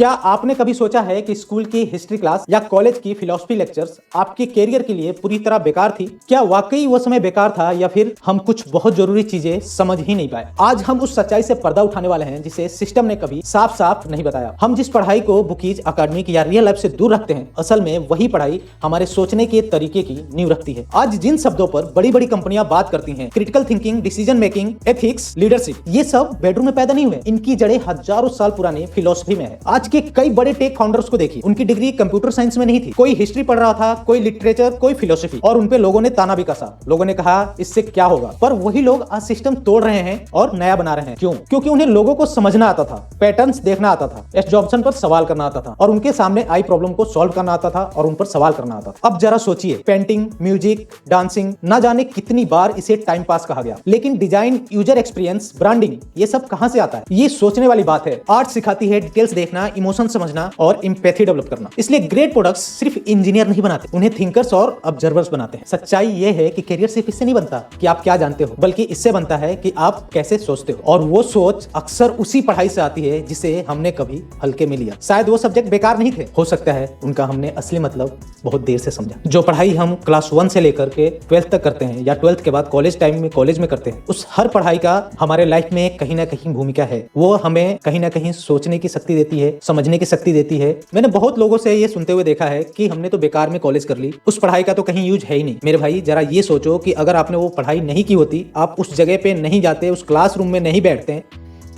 क्या आपने कभी सोचा है कि स्कूल की हिस्ट्री क्लास या कॉलेज की फिलॉसफी लेक्चर्स आपके कैरियर के लिए पूरी तरह बेकार थी? क्या वाकई वो समय बेकार था या फिर हम कुछ बहुत जरूरी चीजें समझ ही नहीं पाए? आज हम उस सच्चाई से पर्दा उठाने वाले हैं जिसे सिस्टम ने कभी साफ साफ नहीं बताया। हम जिस पढ़ाई को बुकीज, अकादमिक या रियल लाइफ से दूर रखते हैं, असल में वही पढ़ाई हमारे सोचने के तरीके की नींव रखती है। आज जिन शब्दों पर बड़ी बड़ी कंपनियां बात करती हैं, critical thinking, decision making, ethics, leadership, ये सब बेडरूम में पैदा नहीं हुए। इनकी जड़ें हजारों साल पुरानी फिलॉसफी में है। आज के कई बड़े टेक फाउंडर्स को देखिए, उनकी डिग्री कंप्यूटर साइंस में नहीं थी, कोई हिस्ट्री पढ़ रहा था, कोई लिटरेचर, कोई फिलोसफी, और उनपे लोगों ने ताना भी कसा। लोगों ने कहा इससे क्या होगा, पर वही लोग आज सिस्टम तोड़ रहे हैं और नया बना रहे हैं। क्यों? क्योंकि उन्हें लोगों को समझना आता था, पैटर्न्स देखना आता था, एस जॉब्सन पर सवाल करना आता था और उनके सामने आई प्रॉब्लम को सॉल्व करना आता था और उन पर सवाल करना आता था। अब जरा सोचिए, पेंटिंग, म्यूजिक, डांसिंग, ना जाने कितनी बार इसे टाइम पास कहा गया, लेकिन डिजाइन, यूजर एक्सपीरियंस, ब्रांडिंग, ये सब कहां से आता है? ये सोचने वाली बात है। आर्ट सिखाती है डिटेल्स देखना, इमोशन समझना और एम्पैथी डेवलप करना। इसलिए ग्रेट प्रोडक्ट्स सिर्फ इंजीनियर नहीं बनाते, उन्हें थिंकर्स और ऑब्जर्वर्स बनाते हैं। सच्चाई ये है कि करियर सिर्फ इससे नहीं बनता कि आप क्या जानते हो, बल्कि इससे बनता है कि आप कैसे सोचते हो। और वो सोच अक्सर उसी पढ़ाई से आती है जिसे हमने कभी हल्के में लिया। शायद वो सब्जेक्ट बेकार नहीं थे, हो सकता है उनका हमने असली मतलब बहुत देर से समझा। जो पढ़ाई हम क्लास 1 से लेकर के 12th तक करते हैं या 12th के बाद कॉलेज टाइम में कॉलेज में करते हैं, उस हर पढ़ाई का हमारे लाइफ में कहीं ना कहीं भूमिका है। वो हमें कहीं ना कहीं सोचने की शक्ति देती है, समझने की शक्ति देती है। मैंने बहुत लोगों से ये सुनते हुए देखा है कि हमने तो बेकार में कॉलेज कर ली, उस पढ़ाई का तो कहीं यूज है ही नहीं। मेरे भाई, जरा ये सोचो कि अगर आपने वो पढ़ाई नहीं की होती, आप उस जगह पे नहीं जाते, उस क्लासरूम में नहीं बैठते,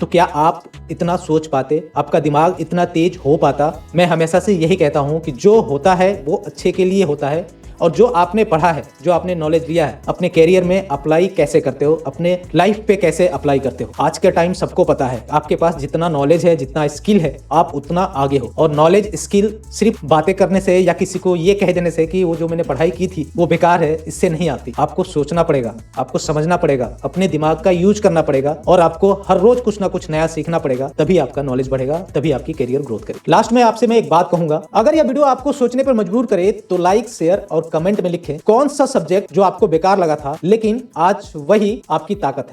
तो क्या आप इतना सोच पाते? आपका दिमाग इतना तेज हो पाता? मैं हमेशा से यही कहता हूं कि जो होता है वो अच्छे के लिए होता है, और जो आपने पढ़ा है, जो आपने नॉलेज लिया है, अपने कैरियर में अप्लाई कैसे करते हो, अपने लाइफ पे कैसे अप्लाई करते हो। आज के टाइम सबको पता है, आपके पास जितना नॉलेज है, जितना स्किल है, आप उतना आगे हो। और नॉलेज, स्किल सिर्फ बातें करने से या किसी को ये कह देने से कि वो जो मैंने पढ़ाई की थी वो बेकार है, इससे नहीं आती। आपको सोचना पड़ेगा, आपको समझना पड़ेगा, अपने दिमाग का यूज करना पड़ेगा और आपको हर रोज कुछ ना कुछ नया सीखना पड़ेगा। तभी आपका नॉलेज बढ़ेगा, तभी आपकी कैरियर ग्रोथ करेगी। लास्ट में आपसे मैं एक बात कहूंगा, अगर यह वीडियो आपको सोचने पर मजबूर करे तो लाइक, शेयर और कमेंट में लिखें कौन सा सब्जेक्ट जो आपको बेकार लगा था, लेकिन आज वही आपकी ताकत है।